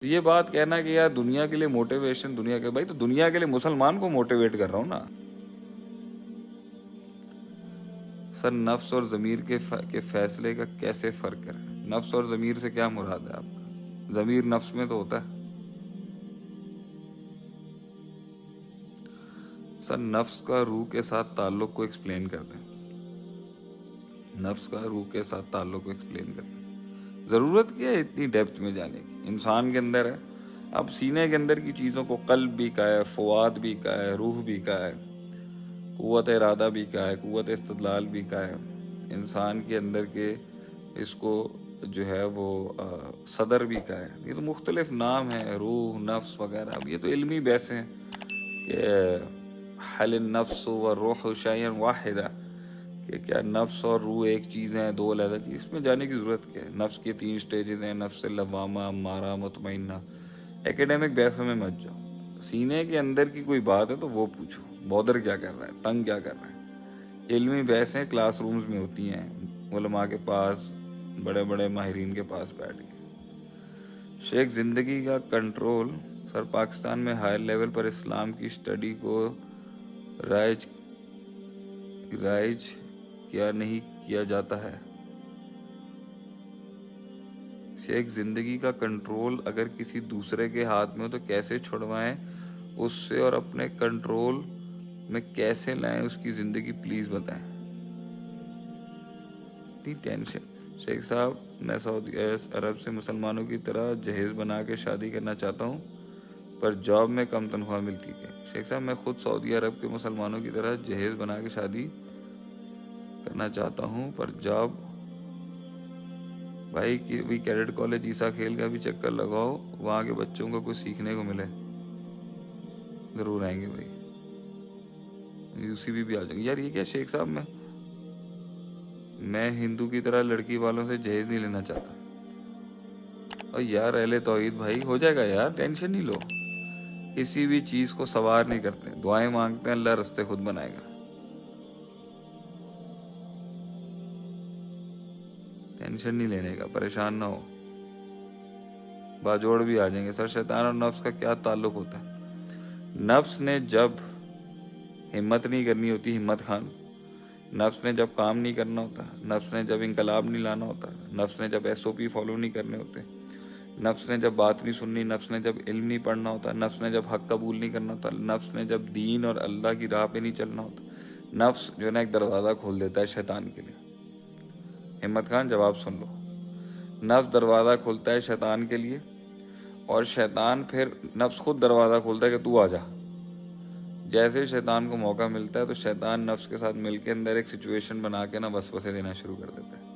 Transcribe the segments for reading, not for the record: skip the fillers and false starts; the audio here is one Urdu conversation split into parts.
یہ بات کہنا کہ یار دنیا کے لیے موٹیویشن، دنیا کے بھائی تو دنیا کے لیے مسلمان کو موٹیویٹ کر رہا ہوں نا سر۔ نفس اور ضمیر کے فیصلے کا کیسے فرق ہے؟ نفس اور ضمیر سے کیا مراد ہے آپ کا؟ ضمیر نفس میں تو ہوتا ہے سر۔ نفس کا روح کے ساتھ تعلق کو ایکسپلین کرتے ہیں۔ نفس کا روح کے ساتھ تعلق کو ایکسپلین کرتے ہیں۔ ضرورت کیا ہے اتنی ڈیپتھ میں جانے کی؟ انسان کے اندر ہے، اب سینے کے اندر کی چیزوں کو قلب بھی کا ہے، فواد بھی کا ہے، روح بھی کا ہے، قوت ارادہ بھی کا ہے، قوت استدلال بھی کا ہے۔ انسان کے اندر کے اس کو جو ہے وہ صدر بھی کا ہے۔ یہ تو مختلف نام ہیں، روح، نفس وغیرہ۔ اب یہ تو علمی بحث ہیں کہ حل النفس والروح شیئا واحدا، کہ کیا نفس اور روح ایک چیز ہیں، دو علیحدہ چیز؟ اس میں جانے کی ضرورت کیا ہے؟ نفس کی 3 سٹیجز ہیں، نفس لوامہ، امارہ، مطمئنہ۔ ایکیڈیمک بحثوں میں مت جاؤ، سینے کے اندر کی کوئی بات ہے تو وہ پوچھو، بودر کیا کر رہا ہے، تنگ کیا کر رہا ہے۔ علمی بحثیں کلاس رومز میں ہوتی ہیں، علماء کے پاس، بڑے بڑے ماہرین کے پاس بیٹھ کے۔ شیخ زندگی کا کنٹرول سر، پاکستان میں ہائی لیول پر اسلام کی اسٹڈی کو رائج کیا نہیں کیا جاتا ہے؟ شیخ زندگی کا کنٹرول اگر کسی دوسرے کے ہاتھ میں ہو تو کیسے چھڑوائیں اس سے اور اپنے کنٹرول میں کیسے لائیں اس کی زندگی؟ پلیز بتائیں۔ اتنی ٹینشن؟ شیخ صاحب میں سعودی عرب سے مسلمانوں کی طرح جہیز بنا کے شادی کرنا چاہتا ہوں پر جاب میں کم تنخواہ ملتی ہے۔ شیخ صاحب میں خود سعودی عرب کے مسلمانوں کی طرح جہیز بنا کے شادی کرنا چاہتا ہوں پر جاب، بھائی بھی کیڈٹ کالج عیسیٰ کھیل کا بھی چکر لگاؤ، وہاں کے بچوں کو کچھ سیکھنے کو ملے۔ ضرور آئیں گے بھائی، یوسی بھی آ جائیں گے۔ یار یہ کیا شیخ صاحب، میں ہندو کی طرح لڑکی والوں سے جہیز نہیں لینا چاہتا۔ اور یار اہل توحید بھائی ہو جائے گا یار، ٹینشن نہیں لو۔ کسی بھی چیز کو سوار نہیں کرتے، دعائیں مانگتے ہیں، اللہ رستے خود بنائے گا۔ ٹینشن نہیں لینے کا، پریشان نہ ہو، باجوڑ بھی آ جائیں گے۔ سر شیطان اور نفس کا کیا تعلق ہوتا ہے؟ نفس نے جب ہمت نہیں کرنی ہوتی، ہمت خان، نفس نے جب کام نہیں کرنا ہوتا، نفس نے جب انقلاب نہیں لانا ہوتا، نفس نے جب SOP فالو نہیں کرنے ہوتے، نفس نے جب بات نہیں سننی، نفس نے جب علم نہیں پڑھنا ہوتا، نفس نے جب حق قبول نہیں کرنا ہوتا، نفس نے جب دین اور اللہ کی راہ پہ نہیں چلنا ہوتا، نفس جو ہے نا ایک دروازہ کھول دیتا ہے شیطان کے لیے۔ ہمت خان جواب سن لو، نفس دروازہ کھولتا ہے شیطان کے لیے، اور شیطان پھر نفس خود دروازہ کھولتا ہے کہ تو آ جا۔ جیسے شیطان کو موقع ملتا ہے تو شیطان نفس کے ساتھ مل کے اندر ایک سچویشن بنا کے نا وسوسے دینا شروع کر دیتا ہے۔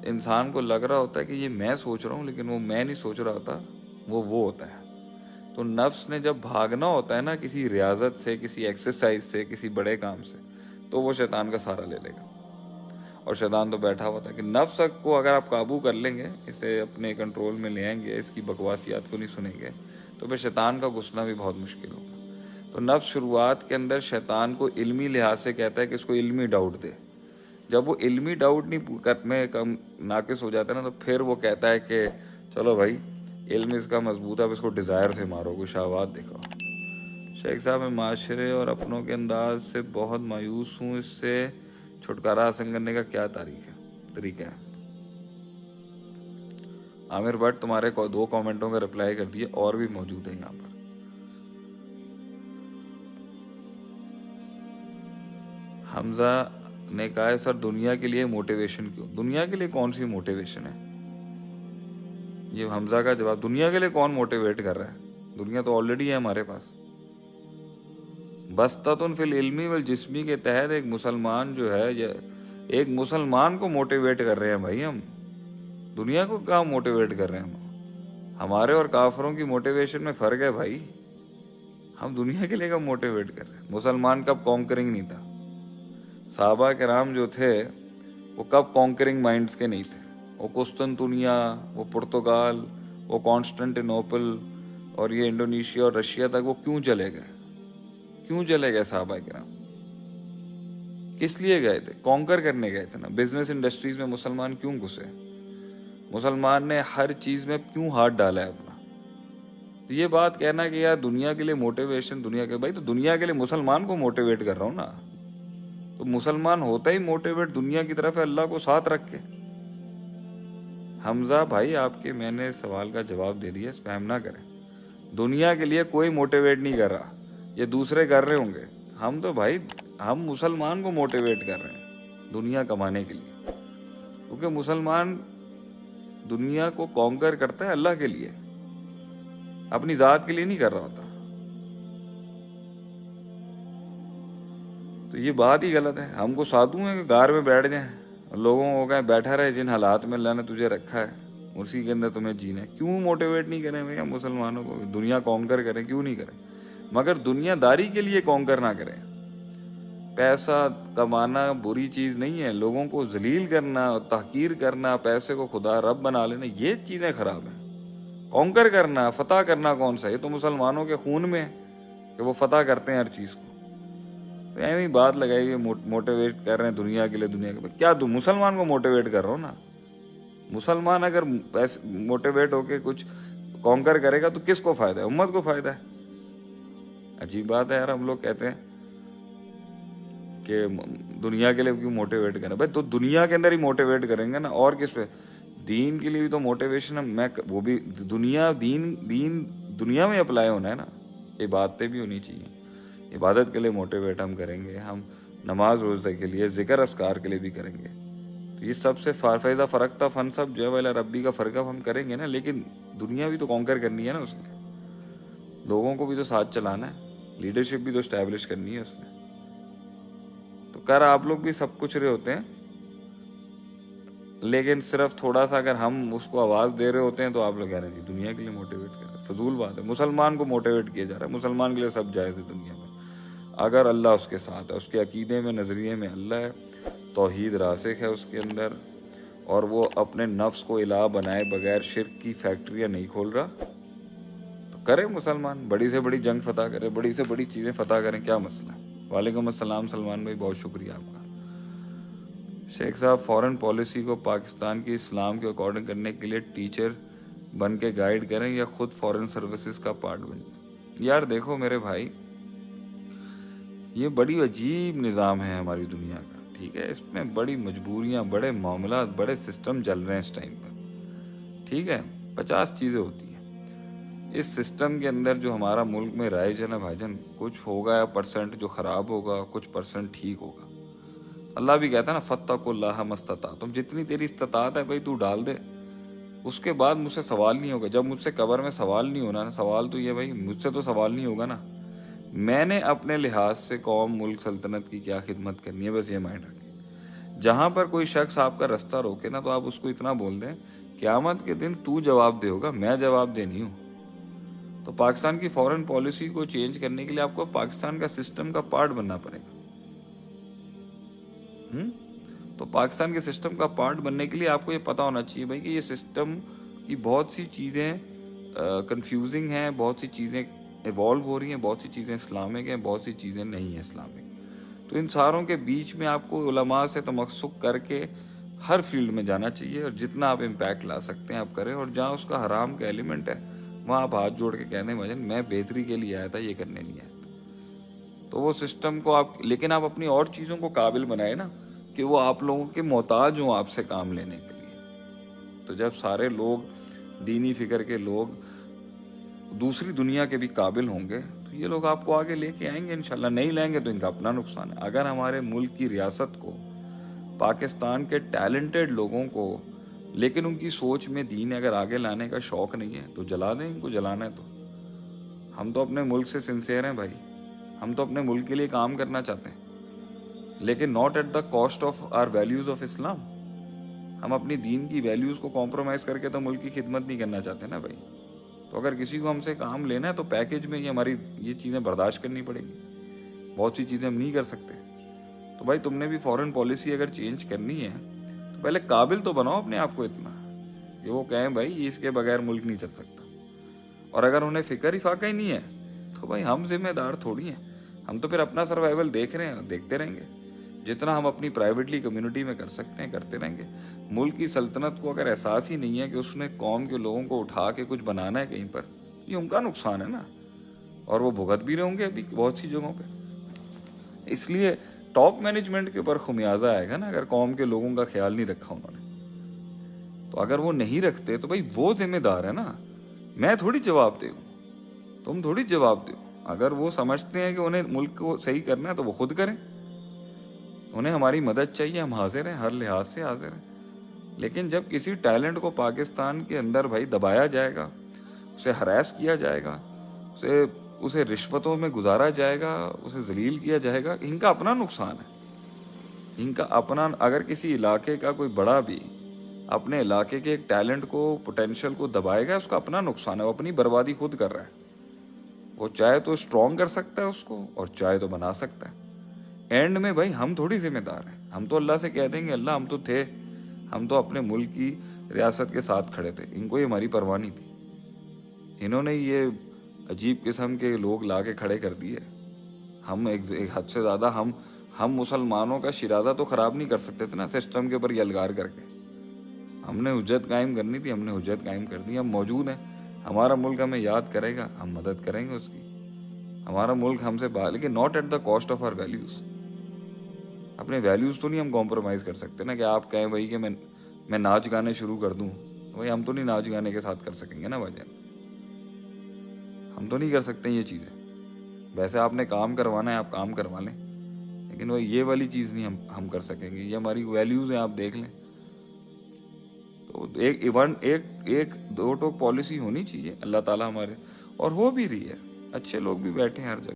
انسان کو لگ رہا ہوتا ہے کہ یہ میں سوچ رہا ہوں، لیکن وہ میں نہیں سوچ رہا ہوتا، وہ ہوتا ہے۔ تو نفس نے جب بھاگنا ہوتا ہے نا کسی ریاضت سے، کسی ایکسرسائز سے، کسی بڑے کام سے، تو وہ شیطان کا سہارا لے لے گا۔ اور شیطان تو بیٹھا ہوا تھا کہ نفس کو اگر آپ قابو کر لیں گے، اسے اپنے کنٹرول میں لے آئیں گے، اس کی بکواسیات کو نہیں سنیں گے، تو پھر شیطان کا گھسنا بھی بہت مشکل ہوگا۔ تو نفس شروعات کے اندر شیطان کو علمی لحاظ سے کہتا ہے کہ اس کو علمی ڈاؤٹ دے۔ جب وہ علمی ڈاؤٹ میں کم ناقص ہو جاتا ہے نا، تو پھر وہ کہتا ہے کہ چلو بھائی علم اس کا مضبوط ہے، اب اس کو ڈیزائر سے مارو، کوئی شہوات دکھاؤ۔ شیخ صاحب میں معاشرے اور اپنوں کے انداز سے بہت مایوس ہوں، اس سے چھٹکارا حاصل کرنے کا کیا طریقہ ہے؟ عامر بٹ تمہارے 2 کامنٹوں کا رپلائی کر دیے، اور بھی موجود ہیں یہاں پر۔ حمزہ نے کہا ہے سر دنیا کے لیے موٹیویشن کیوں؟ دنیا کے لیے کون سی موٹیویشن ہے؟ یہ حمزہ کا جواب، دنیا کے لیے کون موٹیویٹ کر رہا ہے؟ دنیا تو آلریڈی ہے ہمارے پاس۔ بسطۃ فی العلمی والجسمی کے تحت ایک مسلمان جو ہے، ایک مسلمان کو موٹیویٹ کر رہے ہیں بھائی ہم، دنیا کو کہاں موٹیویٹ کر رہے ہیں ہم؟ ہمارے اور کافروں کی موٹیویشن میں فرق ہے بھائی، ہم دنیا کے لیے کب موٹیویٹ کر رہے ہیں؟ مسلمان کب کانکرنگ نہیں تھا؟ صحابہ کرام جو تھے وہ کب کانکرنگ مائنڈز کے نہیں تھے؟ وہ قسطنطنیہ، وہ پرتگال، وہ کانسٹنٹینوپل اور یہ انڈونیشیا اور رشیا تک وہ کیوں چلے گئے صحابہ کرام؟ کس لیے گئے تھے؟ کانکر کرنے گئے تھے نا۔ بزنس انڈسٹریز میں مسلمان کیوں گھسے؟ مسلمان نے ہر چیز میں کیوں ہاتھ ڈالا ہے اپنا؟ تو یہ بات کہنا کہ یار دنیا کے لیے موٹیویشن، دنیا کے بھائی تو دنیا کے لیے مسلمان کو موٹیویٹ کر رہا ہوں نا. تو مسلمان ہوتا ہی موٹیویٹ دنیا کی طرف ہے، اللہ کو ساتھ رکھ کے. حمزہ بھائی آپ کے میں نے سوال کا جواب دے دیا، اسپیم نہ کریں. دنیا کے لیے کوئی موٹیویٹ نہیں کر رہا، یہ دوسرے کر رہے ہوں گے. ہم تو بھائی ہم مسلمان کو موٹیویٹ کر رہے ہیں دنیا کمانے کے لیے، کیونکہ مسلمان دنیا کو کانکر کرتا ہے اللہ کے لیے، اپنی ذات کے لیے نہیں کر رہا ہوتا. تو یہ بات ہی غلط ہے. ہم کو سادھو ہیں کہ غار میں بیٹھ جائیں، لوگوں کو کہیں بیٹھا رہے، جن حالات میں اللہ نے تجھے رکھا ہے اسی کے اندر تمہیں جینا ہے. کیوں موٹیویٹ نہیں کریں بھیا مسلمانوں کو؟ دنیا کانکر کریں، کیوں نہیں کریں؟ مگر دنیا داری کے لیے کانکر نہ کریں. پیسہ کمانا بری چیز نہیں ہے، لوگوں کو ذلیل کرنا، تحقیر کرنا، پیسے کو خدا رب بنا لینا، یہ چیزیں خراب ہیں. کانکر کرنا، فتح کرنا کون سا؟ یہ تو مسلمانوں کے خون میں ہے کہ وہ فتح کرتے ہیں ہر چیز کو. تو ایویں بات لگائی ہوئی موٹیویٹ کر رہے ہیں دنیا کے لیے. دنیا کے کیا تو مسلمان کو موٹیویٹ کر رہا ہوں نا. مسلمان اگر موٹیویٹ ہو کے کچھ کانکر کرے گا تو کس کو فائدہ ہے؟ امت کو فائدہ ہے. عجیب بات ہے یار. ہم لوگ کہتے ہیں کہ دنیا کے لیے کیوں موٹیویٹ کریں؟ بھائی تو دنیا کے اندر ہی موٹیویٹ کریں گے نا، اور کس پہ؟ دین کے لیے بھی تو موٹیویشن میں وہ بھی دنیا دنیا میں اپلائی ہونا ہے نا. عبادتیں بھی ہونی چاہیے. عبادت کے لیے موٹیویٹ ہم کریں گے، ہم نماز روزے کے لیے، ذکر اذکار کے لیے بھی کریں گے. تو یہ سب سے فائدہ فرق تھا فن سب جو ہے ربی کا فرق ہم کریں گے نا. لیکن دنیا بھی تو کانکر کرنی ہے نا اس نے، لوگوں کو بھی تو ساتھ چلانا ہے، لیڈرشپ بھی تو اسٹیبلش کرنی ہے اس نے. تو کر آپ لوگ بھی سب کچھ رہے ہوتے ہیں، لیکن صرف تھوڑا سا اگر ہم اس کو آواز دے رہے ہوتے ہیں تو آپ لوگ کہہ رہے ہیں جی دنیا کے لیے موٹیویٹ کر رہے ہیں. فضول بات ہے. مسلمان کو موٹیویٹ کیا جا رہا ہے، مسلمان کے لیے سب جائز ہے دنیا میں اگر اللہ اس کے ساتھ ہے، اس کے عقیدے میں، نظریے میں اللہ ہے، توحید راسخ ہے اس کے اندر، اور وہ اپنے نفس کو الہ بنائے بغیر شرک کی فیکٹریاں نہیں کھول رہا. تو کرے مسلمان بڑی سے بڑی جنگ فتح کرے، بڑی سے بڑی چیزیں فتح کریں، کیا مسئلہ ہے؟ وعلیکم السلام سلمان بھائی، بہت شکریہ آپ کا. شیخ صاحب فارن پالیسی کو پاکستان کی اسلام کے اکارڈنگ کرنے کے لیے ٹیچر بن کے گائیڈ کریں یا خود فارن سروسز کا پارٹ بن جائیں؟ یار دیکھو میرے بھائی، یہ بڑی عجیب نظام ہے ہماری دنیا کا، ٹھیک ہے؟ اس میں بڑی مجبوریاں، بڑے معاملات، بڑے سسٹم چل رہے ہیں اس ٹائم پر، ٹھیک ہے؟ 50 چیزیں ہوتی ہیں اس سسٹم کے اندر جو ہمارا ملک میں رائج ہے نا بھائی جان. کچھ ہوگا پرسنٹ جو خراب ہوگا، کچھ پرسنٹ ٹھیک ہوگا. اللہ بھی کہتا ہے نا فاتقوا اللہ ما استطعتم، جتنی تیری استطاعت ہے بھائی تو ڈال دے. اس کے بعد مجھ سے سوال نہیں ہوگا. جب مجھ سے قبر میں سوال نہیں ہونا نا، سوال تو یہ بھائی مجھ سے تو سوال نہیں ہوگا نا، میں نے اپنے لحاظ سے قوم، ملک، سلطنت کی کیا خدمت کرنی ہے، بس یہ مائنڈ رکھیں. جہاں پر کوئی شخص آپ کا رستہ روکے نا تو آپ اس کو اتنا بول دیں قیامت کے دن تو جواب دے ہوگا، میں جواب دے نہیں ہوں. تو پاکستان کی فارن پالیسی کو چینج کرنے کے لیے آپ کو پاکستان کا سسٹم کا پارٹ بننا پڑے گا. تو پاکستان کے سسٹم کا پارٹ بننے کے لیے آپ کو یہ پتا ہونا چاہیے بھائی کہ یہ سسٹم کی بہت سی چیزیں کنفیوزنگ ہیں، بہت سی چیزیں ایوالو ہو رہی ہیں، بہت سی چیزیں اسلامک ہیں، بہت سی چیزیں نہیں ہیں اسلامک. تو ان ساروں کے بیچ میں آپ کو علماء سے تمسک کر کے ہر فیلڈ میں جانا چاہیے، اور جتنا آپ امپیکٹ لا سکتے ہیں آپ کریں. اور جہاں اس کا حرام کا ایلیمنٹ ہے وہاں آپ ہاتھ جوڑ کے کہنے بھجن میں بہتری کے لیے آیا تھا، یہ کرنے نہیں آیا تھا. تو وہ سسٹم کو آپ، لیکن آپ اپنی اور چیزوں کو قابل بنائے نا کہ وہ آپ لوگوں کے محتاج ہوں آپ سے کام لینے کے لیے. تو جب سارے لوگ، دینی فکر کے لوگ دوسری دنیا کے بھی قابل ہوں گے تو یہ لوگ آپ کو آگے لے کے آئیں گے انشاءاللہ. نہیں لائیں گے تو ان کا اپنا نقصان ہے. اگر ہمارے ملک کی ریاست کو، پاکستان کے ٹیلنٹڈ لوگوں کو، لیکن ان کی سوچ میں دین اگر آگے لانے کا شوق نہیں ہے تو جلا دیں ان کو. جلانا ہے تو ہم تو اپنے ملک سے سنسیئر ہیں بھائی، ہم تو اپنے ملک کے لیے کام کرنا چاہتے ہیں، لیکن not at the cost of our values of اسلام. ہم اپنی دین کی ویلیوز کو کمپرومائز کر کے تو ملک کی خدمت نہیں کرنا چاہتے نا بھائی. تو اگر کسی کو ہم سے کام لینا ہے تو پیکیج میں یہ چیزیں برداشت کرنی پڑے گی. بہت سی چیزیں ہم نہیں کر سکتے. تو بھائی تم نے بھی فارن پالیسی اگر چینج کرنی ہے تو پہلے قابل تو بناؤ اپنے آپ کو اتنا کہ وہ کہیں بھائی اس کے بغیر ملک نہیں چل سکتا. اور اگر انہیں فکر ہی فاقہ ہی نہیں ہے تو بھائی ہم ذمہ دار تھوڑی ہیں. ہم تو پھر اپنا سروائیول دیکھ رہے ہیں، دیکھتے رہیں گے. جتنا ہم اپنی پرائیویٹلی کمیونٹی میں کر سکتے ہیں کرتے رہیں گے. ملک کی سلطنت کو اگر احساس ہی نہیں ہے کہ اس نے قوم کے لوگوں کو اٹھا کے کچھ بنانا ہے کہیں پر، یہ ان کا نقصان ہے نا, اور وہ بھگت بھی رہے ہوں گے ابھی بہت سی جگہوں پہ. اس لیے ٹاپ مینجمنٹ کے اوپر خمیازہ آئے گا نا اگر قوم کے لوگوں کا خیال نہیں رکھا انہوں نے. تو اگر وہ نہیں رکھتے تو بھائی وہ ذمہ دار ہے نا, میں تھوڑی جواب دے ہوں, تم تھوڑی جواب دو. اگر وہ سمجھتے ہیں کہ انہیں ملک کو صحیح کرنا ہے تو وہ خود کریں, انہیں ہماری مدد چاہیے, ہم حاضر ہیں, ہر لحاظ سے حاضر ہیں. لیکن جب کسی ٹیلنٹ کو پاکستان کے اندر بھائی دبایا جائے گا, اسے ہراس کیا جائے گا, اسے رشوتوں میں گزارا جائے گا, اسے ذلیل کیا جائے گا, ان کا اپنا نقصان ہے. ان کا اپنا, اگر کسی علاقے کا کوئی بڑا بھی اپنے علاقے کے ایک ٹیلنٹ کو, پوٹینشیل کو دبائے گا, اس کا اپنا نقصان ہے, وہ اپنی بربادی خود کر رہا ہے. وہ چاہے تو اسٹرانگ کر سکتا ہے اس کو, اور چاہے تو بنا سکتا ہے. اینڈ میں بھائی ہم تھوڑی ذمہ دار ہیں. ہم تو اللہ سے کہہ دیں گے اللہ ہم تو تھے, ہم تو اپنے ملک کی ریاست کے ساتھ کھڑے تھے, ان کو یہ ہماری پرواہ نہیں تھی. انہوں نے یہ عجیب قسم کے لوگ لا کے کھڑے کر دیے. ہم ایک حد سے زیادہ ہم مسلمانوں کا شرازہ تو خراب نہیں کر سکتے تھے نا سسٹم کے اوپر یلغار کر کے. ہم نے حجت قائم کرنی تھی, ہم نے حجت قائم کر دی. ہم موجود ہیں, ہمارا ملک ہمیں یاد کرے گا, ہم مدد کریں گے اس کی. ہمارا ملک ہم سے لیکن not at the cost of our values. اپنے ویلیوز تو نہیں ہم کمپرومائز کر سکتے نا, کہ آپ کہیں بھائی کہ میں ناچ گانے شروع کر دوں. بھائی ہم تو نہیں ناچ گانے کے ساتھ کر سکیں گے نا بھائی جان, ہم تو نہیں کر سکتے یہ چیزیں. ویسے آپ نے کام کروانا ہے آپ کام کروا لیں, لیکن وہ یہ والی چیز نہیں ہم کر سکیں گے. یہ ہماری ویلیوز ہیں, آپ دیکھ لیں. تو ایک دو ٹوک پالیسی ہونی چاہیے اللہ تعالیٰ ہمارے, اور ہو بھی رہی ہے. اچھے لوگ بھی بیٹھے ہیں ہر جگہ.